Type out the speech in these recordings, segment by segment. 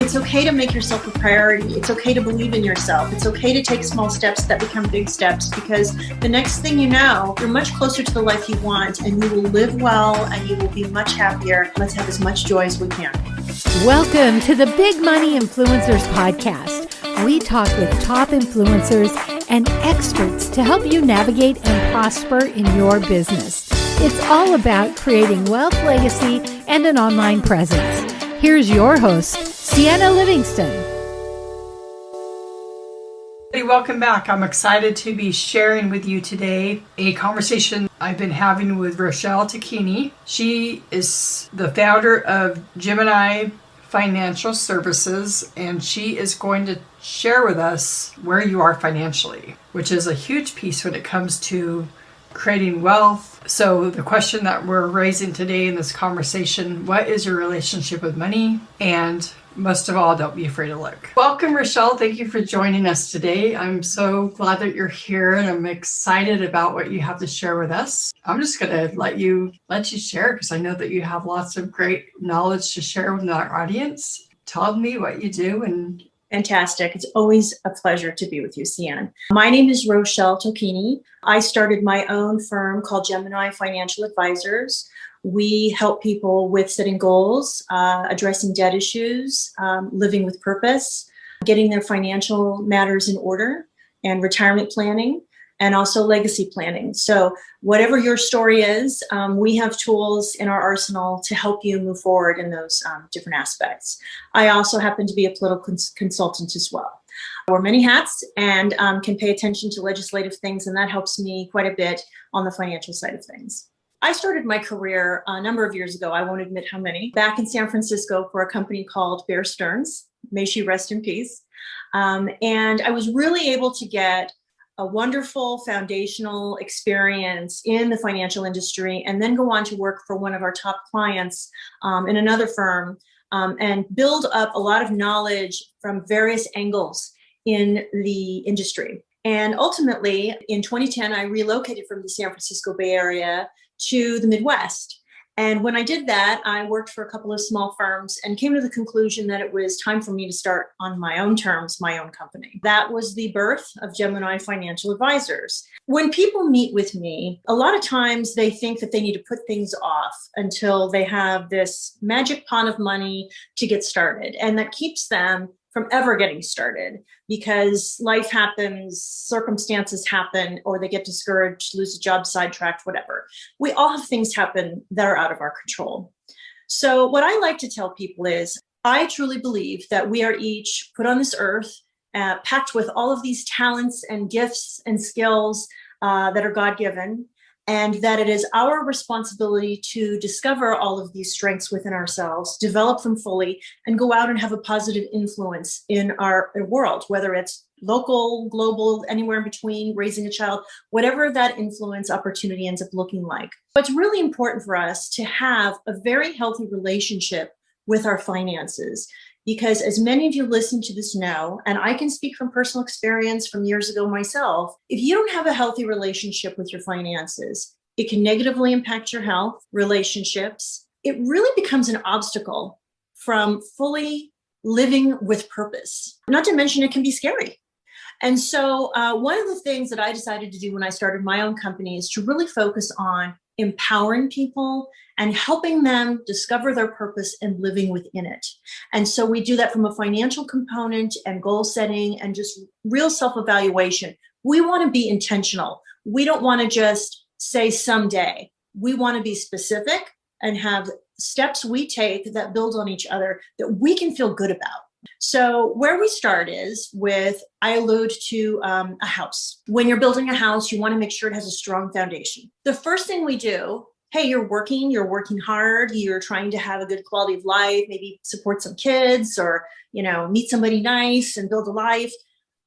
It's okay to make yourself a priority. It's okay to believe in yourself. It's okay to take small steps that become big steps, because the next thing you know, you're much closer to the life you want, and you will live well and you will be much happier. Let's have as much joy as we can. Welcome to the Big Money Influencers Podcast. We talk with top influencers and experts to help you navigate and prosper in your business. It's all about creating wealth, legacy, and an online presence. Here's your host, Ceanne Livingston. Hey, welcome back. I'm excited to be sharing with you today a conversation I've been having with Rochelle Tocchini. She is the founder of Gemini Financial Services, and she is going to share with us where you are financially, which is a huge piece when it comes to creating wealth. So the question that we're raising today in this conversation, what is your relationship with money? And most of all, don't be afraid to look. Welcome, Rochelle. Thank you for joining us today. I'm so glad that you're here, and I'm excited about what you have to share with us. I'm just going to let you share, because I know that you have lots of great knowledge to share with our audience. Tell me what you do. And Fantastic. It's always a pleasure to be with you, Ceanne. My name is Rochelle Tocchini. I started my own firm called Gemini Financial Advisors. We help people with setting goals, addressing debt issues, living with purpose, getting their financial matters in order, and retirement planning, and also legacy planning. So whatever your story is, we have tools in our arsenal to help you move forward in those different aspects. I also happen to be a political consultant as well. I wear many hats and can pay attention to legislative things, and that helps me quite a bit on the financial side of things. I started my career a number of years ago, I won't admit how many, back in San Francisco for a company called Bear Stearns. May she rest in peace. And I was really able to get a wonderful foundational experience in the financial industry, and then go on to work for one of our top clients in another firm, and build up a lot of knowledge from various angles in the industry. And ultimately, in 2010, I relocated from the San Francisco Bay Area to the Midwest. And when I did that, I worked for a couple of small firms and came to the conclusion that it was time for me to start on my own terms, my own company. That was the birth of Gemini Financial Advisors. When people meet with me, a lot of times they think that they need to put things off until they have this magic pot of money to get started. And that keeps them from ever getting started, because life happens, circumstances happen, or they get discouraged, lose a job, sidetracked, whatever. We all have things happen that are out of our control. So what I like to tell people is, I truly believe that we are each put on this earth, packed with all of these talents and gifts and skills that are God-given, and that it is our responsibility to discover all of these strengths within ourselves, develop them fully, and go out and have a positive influence in our world, whether it's local, global, anywhere in between, raising a child, whatever that influence opportunity ends up looking like. But it's really important for us to have a very healthy relationship with our finances, because as many of you listen to this know, and I can speak from personal experience from years ago myself, if you don't have a healthy relationship with your finances, it can negatively impact your health, relationships. It really becomes an obstacle from fully living with purpose. Not to mention, it can be scary. And so one of the things that I decided to do when I started my own company is to really focus on empowering people and helping them discover their purpose and living within it. And so we do that from a financial component and goal setting and just real self-evaluation. We want to be intentional. We don't want to just say someday. We want to be specific and have steps we take that build on each other that we can feel good about. So where we start is with, I allude to a house. When you're building a house, you want to make sure it has a strong foundation. The first thing we do, hey, you're working hard, you're trying to have a good quality of life, maybe support some kids or, meet somebody nice and build a life.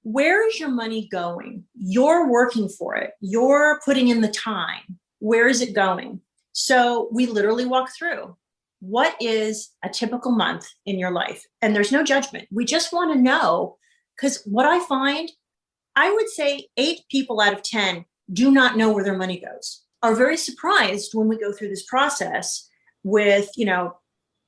Where is your money going? You're working for it. You're putting in the time. Where is it going? So we literally walk through. What is a typical month in your life? And there's no judgment. We just want to know, because what I find, I would say 8 people out of 10 do not know where their money goes, are very surprised when we go through this process with,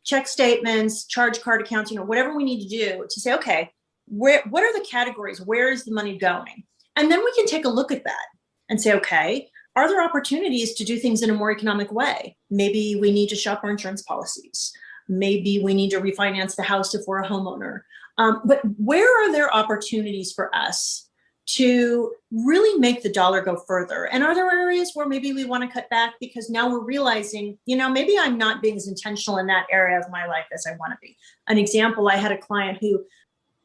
check statements, charge card accounts, whatever we need to do to say, okay, what are the categories? Where is the money going? And then we can take a look at that and say, okay, are there opportunities to do things in a more economic way? Maybe we need to shop our insurance policies. Maybe we need to refinance the house if we're a homeowner. But where are there opportunities for us to really make the dollar go further? And are there areas where maybe we want to cut back because now we're realizing, maybe I'm not being as intentional in that area of my life as I want to be. An example, I had a client who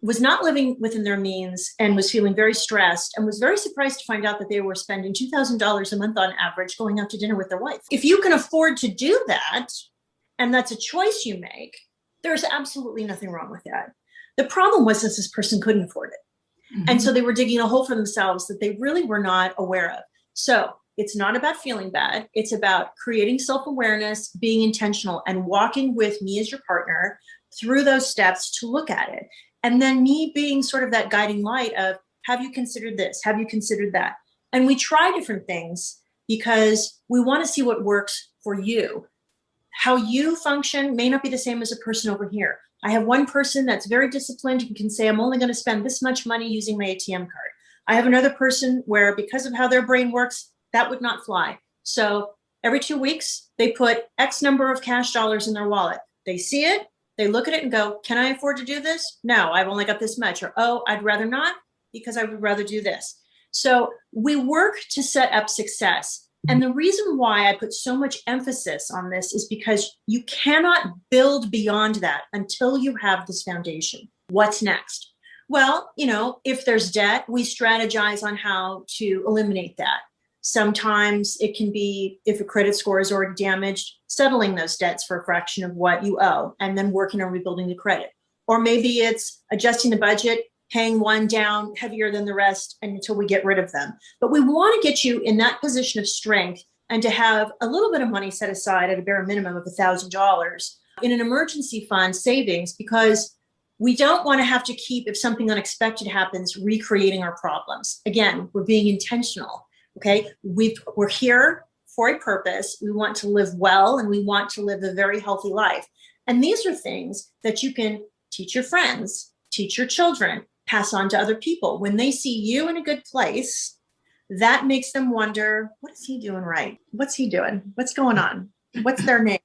was not living within their means and was feeling very stressed and was very surprised to find out that they were spending $2,000 a month on average going out to dinner with their wife. If you can afford to do that, and that's a choice you make, there's absolutely nothing wrong with that. The problem was that this person couldn't afford it. Mm-hmm. And so they were digging a hole for themselves that they really were not aware of. So it's not about feeling bad. It's about creating self-awareness, being intentional, and walking with me as your partner through those steps to look at it. And then me being sort of that guiding light of, have you considered this? Have you considered that? And we try different things because we want to see what works for you. How you function may not be the same as a person over here. I have one person that's very disciplined and can say, I'm only going to spend this much money using my ATM card. I have another person where, because of how their brain works, that would not fly. So every 2 weeks, they put X number of cash dollars in their wallet. They see it, they look at it and go, can I afford to do this? No, I've only got this much. Or, oh, I'd rather not because I would rather do this. So we work to set up success. And the reason why I put so much emphasis on this is because you cannot build beyond that until you have this foundation. What's next? Well, if there's debt, we strategize on how to eliminate that. Sometimes it can be, if a credit score is already damaged, settling those debts for a fraction of what you owe and then working on rebuilding the credit. Or maybe it's adjusting the budget, paying one down heavier than the rest until we get rid of them. But we want to get you in that position of strength and to have a little bit of money set aside at a bare minimum of $1,000 in an emergency fund savings, because we don't want to have to keep, if something unexpected happens, recreating our problems. Again, we're being intentional. Okay, we're here for a purpose. We want to live well and we want to live a very healthy life. And these are things that you can teach your friends, teach your children, pass on to other people. When they see you in a good place, that makes them wonder, what is he doing right? What's he doing? What's going on? What's their name?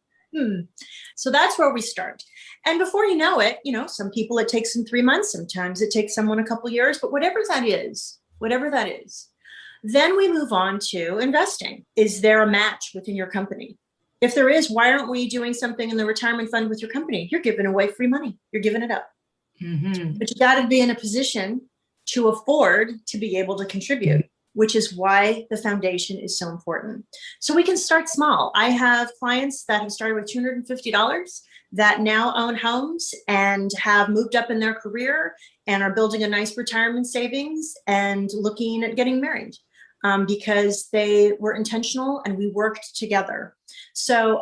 So that's where we start. And before you know it, some people it takes them 3 months. Sometimes it takes someone a couple of years, but whatever that is, then we move on to investing. Is there a match within your company? If there is, why aren't we doing something in the retirement fund with your company? You're giving away free money. You're giving it up. Mm-hmm. But you got to be in a position to afford to be able to contribute, which is why the foundation is so important. So we can start small. I have clients that have started with $250 that now own homes and have moved up in their career and are building a nice retirement savings and looking at getting married. Because they were intentional and we worked together. So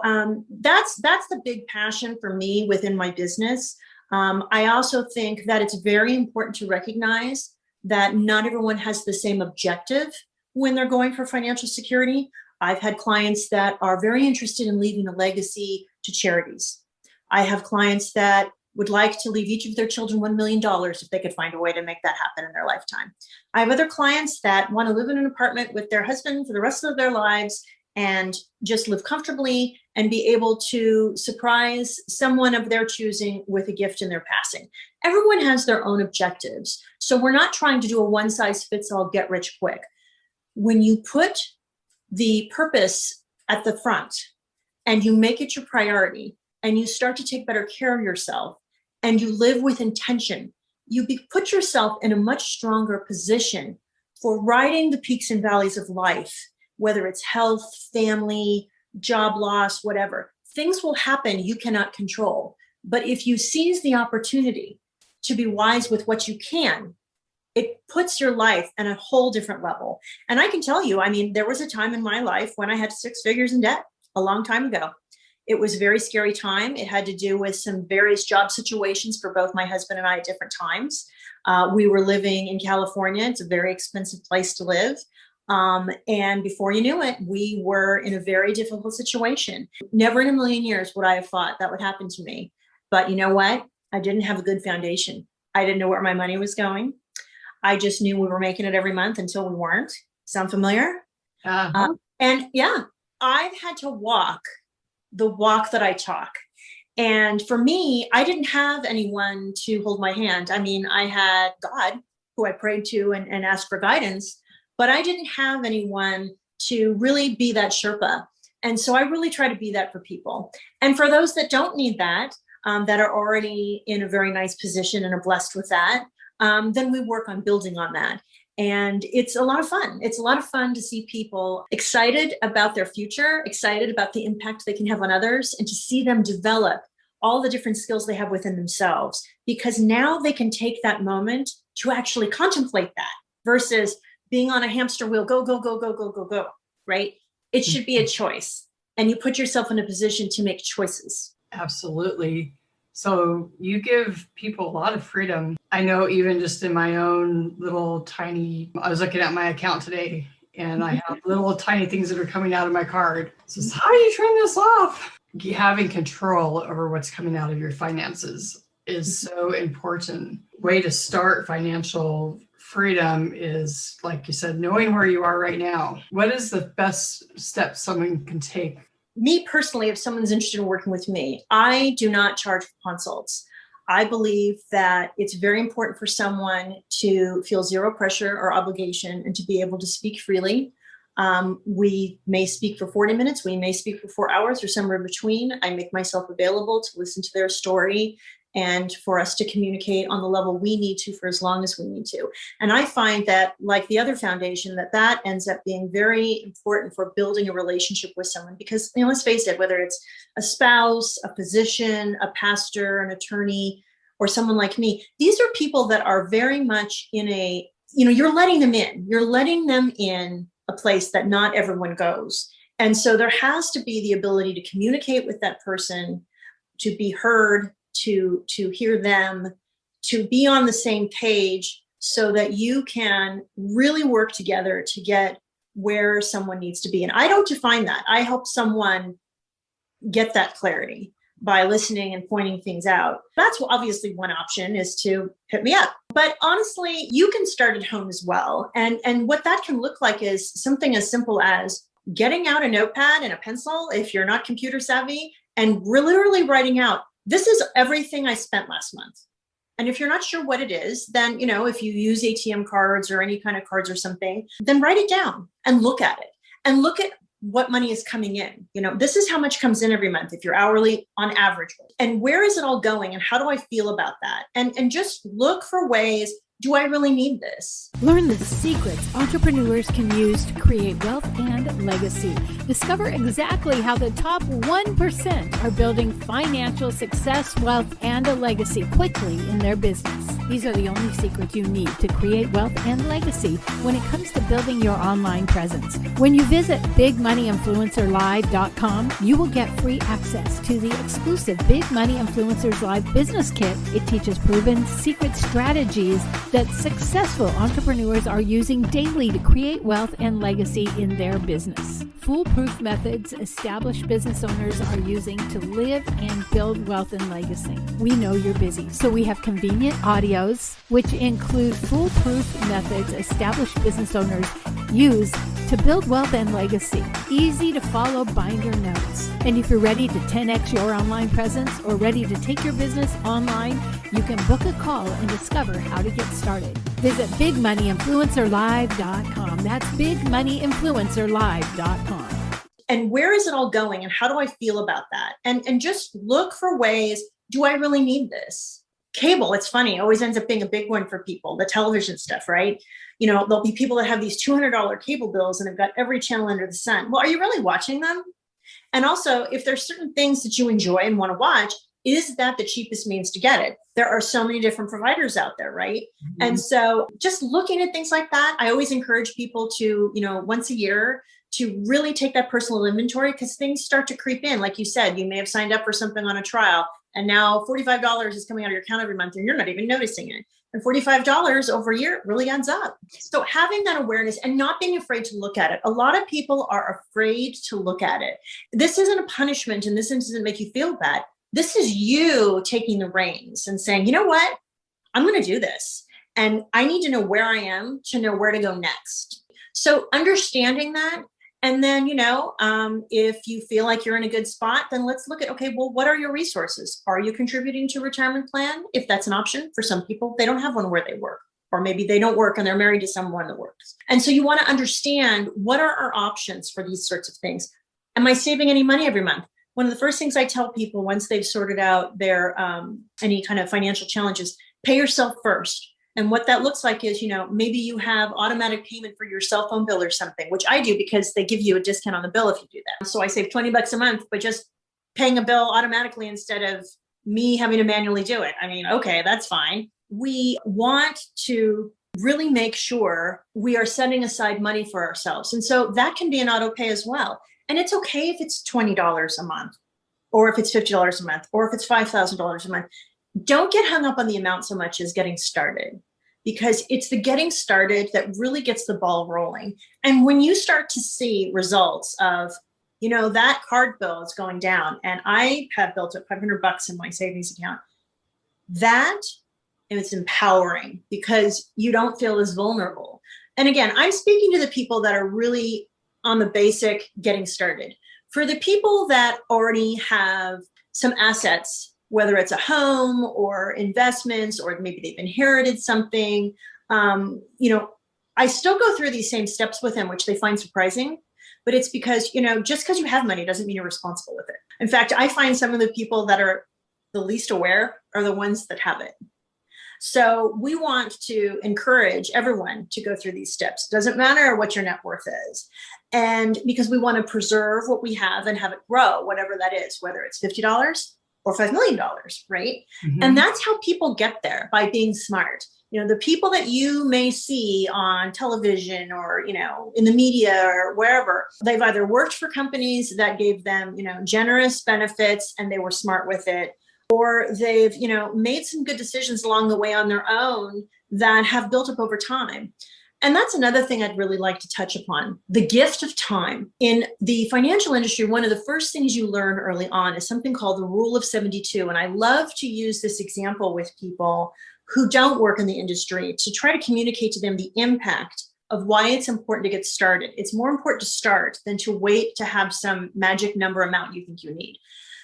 that's the big passion for me within my business. I also think that it's very important to recognize that not everyone has the same objective when they're going for financial security. I've had clients that are very interested in leaving a legacy to charities. I have clients that would like to leave each of their children $1 million if they could find a way to make that happen in their lifetime. I have other clients that want to live in an apartment with their husband for the rest of their lives and just live comfortably and be able to surprise someone of their choosing with a gift in their passing. Everyone has their own objectives. So we're not trying to do a one-size-fits-all get rich quick. When you put the purpose at the front and you make it your priority and you start to take better care of yourself and you live with intention, you put yourself in a much stronger position for riding the peaks and valleys of life, whether it's health, family, job loss, whatever. Things will happen you cannot control. But if you seize the opportunity to be wise with what you can, it puts your life at a whole different level. And I can tell you, there was a time in my life when I had 6 figures in debt a long time ago. It was a very scary time. It had to do with some various job situations for both my husband and I at different times. We were living in California. It's a very expensive place to live. And before you knew it, we were in a very difficult situation. Never in a million years would I have thought that would happen to me. But you know what? I didn't have a good foundation. I didn't know where my money was going. I just knew we were making it every month until we weren't. Sound familiar? And yeah, I've had to walk the walk that I talk. And for me, I didn't have anyone to hold my hand. I mean, I had God, who I prayed to and asked for guidance, but I didn't have anyone to really be that Sherpa. And so I really try to be that for people. And for those that don't need that, that are already in a very nice position and are blessed with that, then we work on building on that. And it's a lot of fun. It's a lot of fun to see people excited about their future, excited about the impact they can have on others, and to see them develop all the different skills they have within themselves, because now they can take that moment to actually contemplate that versus being on a hamster wheel, go, go, go, go, go, go, go, right? It should be a choice. And you put yourself in a position to make choices. Absolutely. So you give people a lot of freedom. I know even just in my own little tiny, I was looking at my account today and I have little tiny things that are coming out of my card. It says, how do you turn this off? Having control over what's coming out of your finances is so important. Way to start financial freedom is, like you said, knowing where you are right now. What is the best step someone can take? Me personally, if someone's interested in working with me, I do not charge for consults. I believe that it's very important for someone to feel zero pressure or obligation and to be able to speak freely. We may speak for 40 minutes, we may speak for 4 hours or somewhere in between. I make myself available to listen to their story and for us to communicate on the level we need to for as long as we need to. And I find that, like the other foundation, that ends up being very important for building a relationship with someone, because, you know, let's face it, whether it's a spouse, a physician, a pastor, an attorney, or someone like me, these are people that are very much in a, you know, you're letting them in a place that not everyone goes. And so there has to be the ability to communicate with that person, to be heard, to hear them, to be on the same page so that you can really work together to get where someone needs to be. And I don't define that. I help someone get that clarity by listening and pointing things out. That's obviously one option, is to hit me up. But honestly, you can start at home as well. And what that can look like is something as simple as getting out a notepad and a pencil, if you're not computer savvy, and literally writing out, this is everything I spent last month. And if you're not sure what it is, then, you know, if you use ATM cards or any kind of cards or something, then write it down and look at it and look at what money is coming in. You know, this is how much comes in every month if you're hourly on average. And where is it all going? And how do I feel about that? And just look for ways. Do I really need this? Learn the secrets entrepreneurs can use to create wealth and legacy. Discover exactly how the top 1% are building financial success, wealth, and a legacy quickly in their business. These are the only secrets you need to create wealth and legacy when it comes to building your online presence. When you visit BigMoneyInfluencerLive.com, you will get free access to the exclusive Big Money Influencers Live Business Kit. It teaches proven secret strategies that successful entrepreneurs are using daily to create wealth and legacy in their business. Foolproof methods established business owners are using to live and build wealth and legacy. We know you're busy, so we have convenient audios, which include foolproof methods established business owners use to build wealth and legacy. Easy to follow binder notes. And if you're ready to 10x your online presence or ready to take your business online, you can book a call and discover how to get started. Visit BigMoneyInfluencerLive.com. That's BigMoneyInfluencerLive.com. And where is it all going? And how do I feel about that? And just look for ways, do I really need this? Cable, it's funny, always ends up being a big one for people, the television stuff, right? You know, there'll be people that have these $200 cable bills and have got every channel under the sun. Well, are you really watching them? And also, if there's certain things that you enjoy and want to watch, is that the cheapest means to get it? There are so many different providers out there, right? Mm-hmm. And so just looking at things like that, I always encourage people to, you know, once a year to really take that personal inventory, because things start to creep in. Like you said, you may have signed up for something on a trial. And now $45 is coming out of your account every month and you're not even noticing it. And $45 over a year really adds up. So having that awareness and not being afraid to look at it. A lot of people are afraid to look at it. This isn't a punishment and this doesn't make you feel bad. This is you taking the reins and saying, you know what? I'm going to do this. And I need to know where I am to know where to go next. So understanding that. And then, if you feel like you're in a good spot, then let's look at, okay, well, what are your resources? Are you contributing to a retirement plan? If that's an option for some people, they don't have one where they work, or maybe they don't work and they're married to someone that works. And so you want to understand, what are our options for these sorts of things? Am I saving any money every month? One of the first things I tell people once they've sorted out their any kind of financial challenges, pay yourself first. And what that looks like is, maybe you have automatic payment for your cell phone bill or something, which I do because they give you a discount on the bill if you do that. So I save $20 a month by just paying a bill automatically instead of me having to manually do it. I mean, okay, that's fine. We want to really make sure we are setting aside money for ourselves. And so that can be an auto pay as well. And it's okay if it's $20 a month, or if it's $50 a month, or if it's $5,000 a month. Don't get hung up on the amount so much as getting started, because it's the getting started that really gets the ball rolling. And when you start to see results of, that card bill is going down and I have built up $500 in my savings account, that is empowering because you don't feel as vulnerable. And again, I'm speaking to the people that are really on the basic getting started. For the people that already have some assets, whether it's a home or investments, or maybe they've inherited something, I still go through these same steps with them, which they find surprising. But it's because, just because you have money doesn't mean you're responsible with it. In fact, I find some of the people that are the least aware are the ones that have it. So we want to encourage everyone to go through these steps. Doesn't matter what your net worth is. And because we want to preserve what we have and have it grow, whatever that is, whether it's $50 or $5 million, right? Mm-hmm. And that's how people get there, by being smart. The people that you may see on television or, in the media or wherever, they've either worked for companies that gave them, generous benefits and they were smart with it, or they've, made some good decisions along the way on their own that have built up over time. And that's another thing I'd really like to touch upon, the gift of time. In the financial industry, one of the first things you learn early on is something called the rule of 72. And I love to use this example with people who don't work in the industry to try to communicate to them the impact of why it's important to get started. It's more important to start than to wait to have some magic number amount you think you need.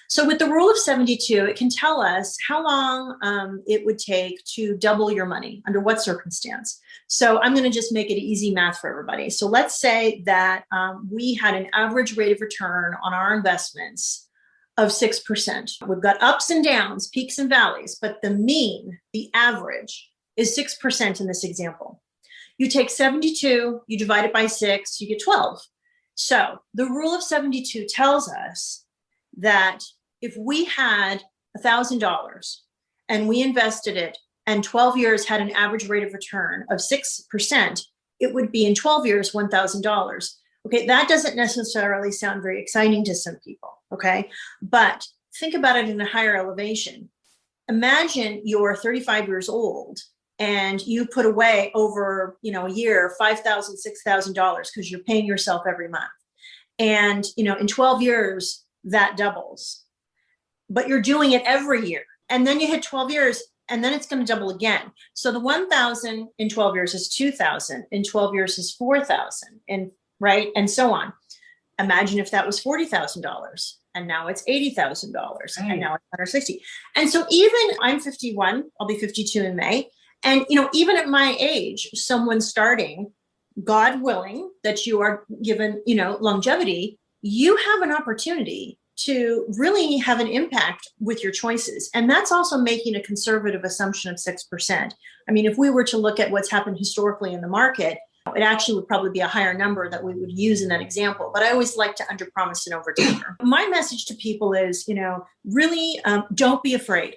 So with the rule of 72, it can tell us how long it would take to double your money, under what circumstance. So I'm going to just make it easy math for everybody. So let's say that we had an average rate of return on our investments of 6%. We've got ups and downs, peaks and valleys, but the mean, the average, is 6% in this example. You take 72, you divide it by 6, you get 12. So the rule of 72 tells us that if we had $1,000 and we invested it and 12 years had an average rate of return of 6%, it would be in 12 years, $1,000. Okay, that doesn't necessarily sound very exciting to some people, okay? But think about it in a higher elevation. Imagine you're 35 years old and you put away over, a year, $5,000, $6,000 because you're paying yourself every month. And, in 12 years, that doubles. But you're doing it every year. And then you hit 12 years and then it's going to double again. So the 1,000 in 12 years is 2,000. In 12 years is 4,000. And right. And so on. Imagine if that was $40,000 and now it's $80,000 and now it's $160,000. And so even I'm 51, I'll be 52 in May. And, even at my age, someone starting, God willing, that you are given, longevity, you have an opportunity to really have an impact with your choices. And that's also making a conservative assumption of 6%. I mean, if we were to look at what's happened historically in the market, it actually would probably be a higher number that we would use in that example. But I always like to underpromise and overdeliver. My message to people is, really don't be afraid,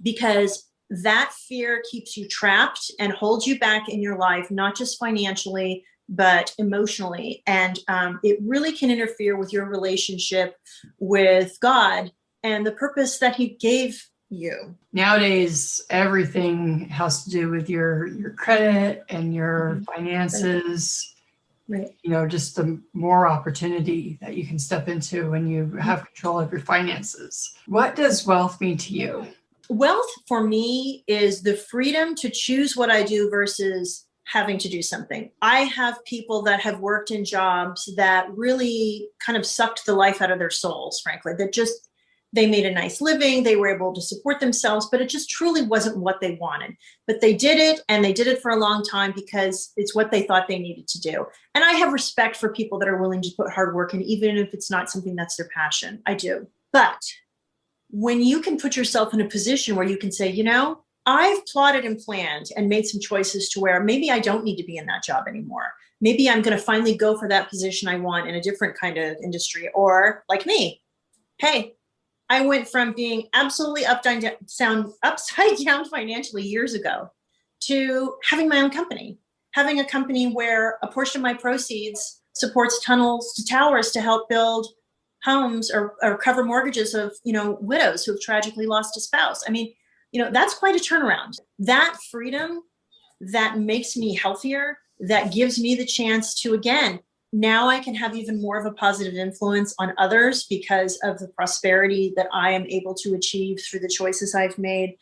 because that fear keeps you trapped and holds you back in your life, not just financially, but emotionally. And it really can interfere with your relationship with God and the purpose that he gave you. Nowadays, everything has to do with your credit and your finances. Right. Just the more opportunity that you can step into when you have control of your finances. What does wealth mean to you? Wealth for me is the freedom to choose what I do versus having to do something. I have people that have worked in jobs that really kind of sucked the life out of their souls, frankly, that just, they made a nice living, they were able to support themselves, but it just truly wasn't what they wanted. But they did it, and they did it for a long time because it's what they thought they needed to do. And I have respect for people that are willing to put hard work in, even if it's not something that's their passion. I do. But when you can put yourself in a position where you can say, I've plotted and planned and made some choices to where maybe I don't need to be in that job anymore. Maybe I'm going to finally go for that position I want in a different kind of industry. Or like me, hey, I went from being absolutely upside down financially years ago to having my own company, having a company where a portion of my proceeds supports tunnels to towers to help build homes or cover mortgages of, widows who have tragically lost a spouse. I mean, that's quite a turnaround. That freedom that makes me healthier, that gives me the chance to, again, now I can have even more of a positive influence on others because of the prosperity that I am able to achieve through the choices I've made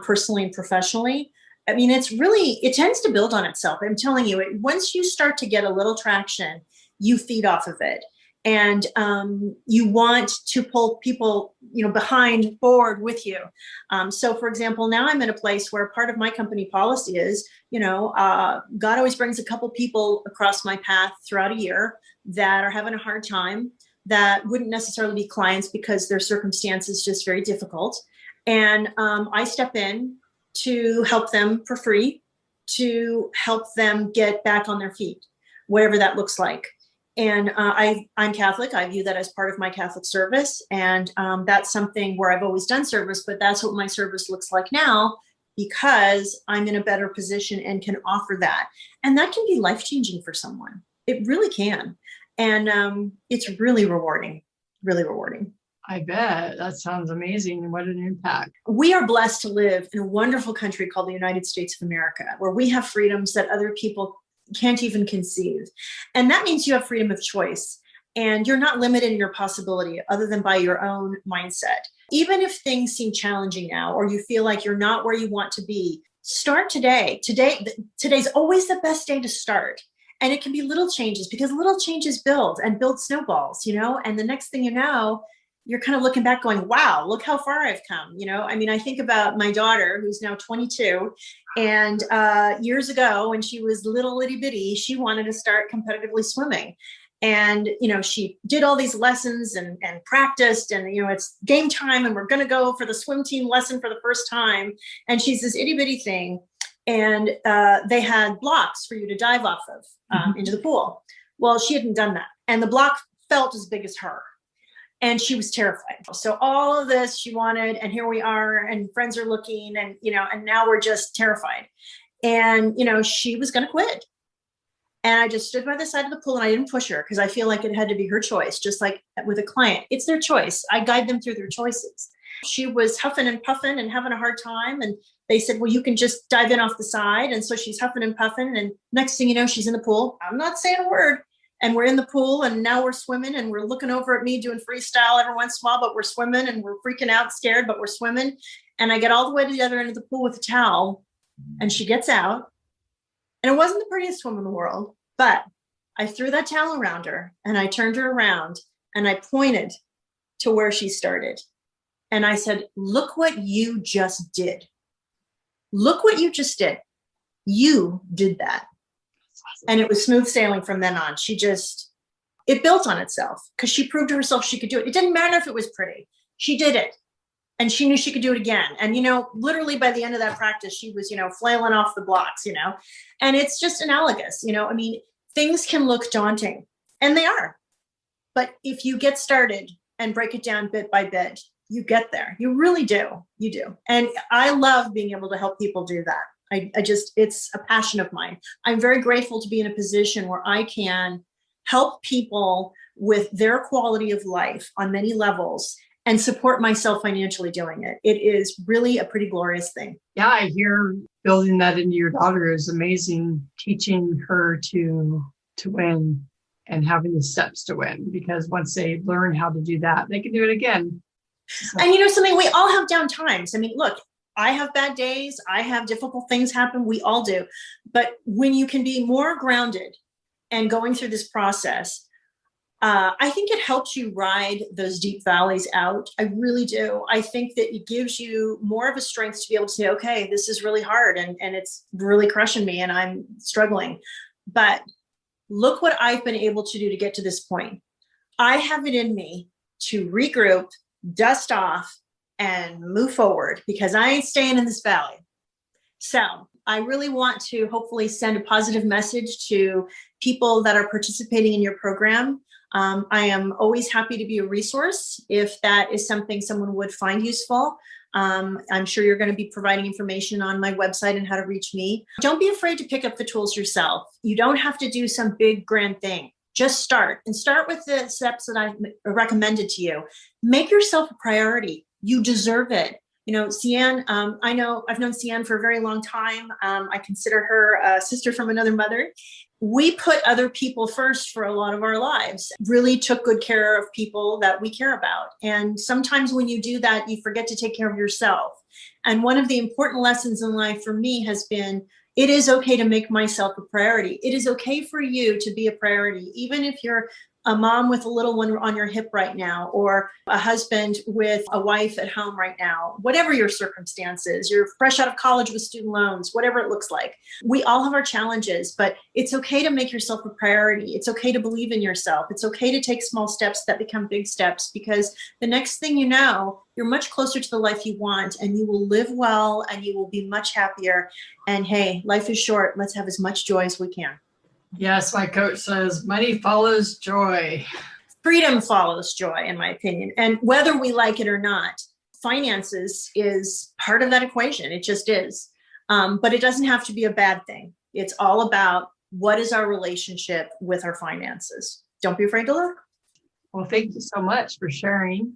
personally and professionally. I mean, it tends to build on itself. I'm telling you, once you start to get a little traction, you feed off of it. And you want to pull people, behind forward with you. So, for example, now I'm in a place where part of my company policy is, God always brings a couple people across my path throughout a year that are having a hard time, that wouldn't necessarily be clients because their circumstances just very difficult. And I step in to help them for free, to help them get back on their feet, whatever that looks like. And I'm Catholic. I view that as part of my Catholic service. And that's something where I've always done service, but that's what my service looks like now because I'm in a better position and can offer that. And that can be life-changing for someone. It really can. And it's really rewarding, really rewarding. I bet. That sounds amazing. What an impact. We are blessed to live in a wonderful country called the United States of America, where we have freedoms that other people can't even conceive. And that means you have freedom of choice and you're not limited in your possibility other than by your own mindset. Even if things seem challenging now, or you feel like you're not where you want to be, start today. Today's always the best day to start. And it can be little changes because little changes build snowballs, and the next thing you know, you're kind of looking back going, wow, look how far I've come. I mean, I think about my daughter who's now 22 and years ago when she was little itty bitty, she wanted to start competitively swimming. And, she did all these lessons and practiced and, it's game time and we're going to go for the swim team lesson for the first time. And she's this itty bitty thing. And they had blocks for you to dive off of into the pool. Well, she hadn't done that. And the block felt as big as her. And she was terrified. So all of this she wanted, and here we are, and friends are looking, and, and now we're just terrified. And, she was going to quit. And I just stood by the side of the pool and I didn't push her because I feel like it had to be her choice, just like with a client. It's their choice. I guide them through their choices. She was huffing and puffing and having a hard time. And they said, well, you can just dive in off the side. And so she's huffing and puffing. And next thing you know, she's in the pool. I'm not saying a word. And we're in the pool and now we're swimming and we're looking over at me doing freestyle every once in a while, but we're swimming and we're freaking out, scared, but we're swimming. And I get all the way to the other end of the pool with a towel and she gets out. And it wasn't the prettiest swim in the world, but I threw that towel around her and I turned her around and I pointed to where she started. And I said, look what you just did. Look what you just did. You did that. And it was smooth sailing from then on. It built on itself because she proved to herself she could do it. It didn't matter if it was pretty. She did it. And she knew she could do it again. And, literally by the end of that practice, she was, flailing off the blocks, and it's just analogous, I mean, things can look daunting and they are, but if you get started and break it down bit by bit, you get there. You really do. You do. And I love being able to help people do that. It's a passion of mine. I'm very grateful to be in a position where I can help people with their quality of life on many levels and support myself financially doing it. It is really a pretty glorious thing. Yeah, I hear building that into your daughter is amazing, teaching her to win and having the steps to win, because once they learn how to do that, they can do it again. So. And you know something, we all have down times. I mean, look, I have bad days. I have difficult things happen. We all do. But when you can be more grounded and going through this process, I think it helps you ride those deep valleys out. I really do. I think that it gives you more of a strength to be able to say, okay, this is really hard and it's really crushing me and I'm struggling. But look what I've been able to do to get to this point. I have it in me to regroup, dust off, and move forward, because I ain't staying in this valley. So I really want to hopefully send a positive message to people that are participating in your program. I am always happy to be a resource if that is something someone would find useful. I'm sure you're going to be providing information on my website and how to reach me. Don't be afraid to pick up the tools yourself. You don't have to do some big grand thing. Just start, and start with the steps that I've recommended to you. Make yourself a priority. You deserve it. You know, Ceanne, I know I've known Ceanne for a very long time. I consider her a sister from another mother. We put other people first for a lot of our lives, really took good care of people that we care about. And sometimes when you do that, you forget to take care of yourself. And one of the important lessons in life for me has been, it is okay to make myself a priority. It is okay for you to be a priority, even if you're a mom with a little one on your hip right now, or a husband with a wife at home right now, whatever your circumstances, you're fresh out of college with student loans, whatever it looks like. We all have our challenges, but it's okay to make yourself a priority. It's okay to believe in yourself. It's okay to take small steps that become big steps, because the next thing you know, you're much closer to the life you want, and you will live well and you will be much happier. And hey, life is short. Let's have as much joy as we can. Yes, my coach says money follows joy. Freedom follows joy, in my opinion. And whether we like it or not, finances is part of that equation. It just is. But it doesn't have to be a bad thing. It's all about what is our relationship with our finances. Don't be afraid to look. Well, thank you so much for sharing.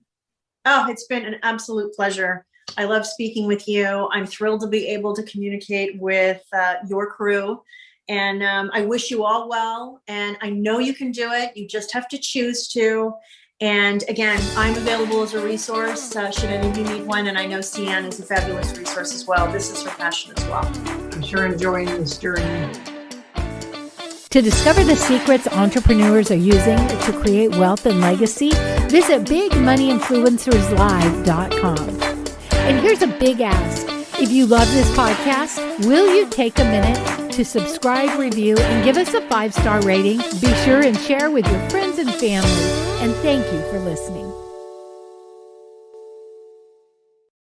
Oh, it's been an absolute pleasure. I love speaking with you. I'm thrilled to be able to communicate with your crew. And I wish you all well. And I know you can do it. You just have to choose to. And again, I'm available as a resource should any of you need one. And I know Ceanne is a fabulous resource as well. This is her passion as well. I'm sure enjoying this journey. To discover the secrets entrepreneurs are using to create wealth and legacy, visit bigmoneyinfluencerslive.com. And here's a big ask. If you love this podcast, will you take a minute to subscribe, review, and give us a 5-star rating? Be sure and share with your friends and family. And thank you for listening.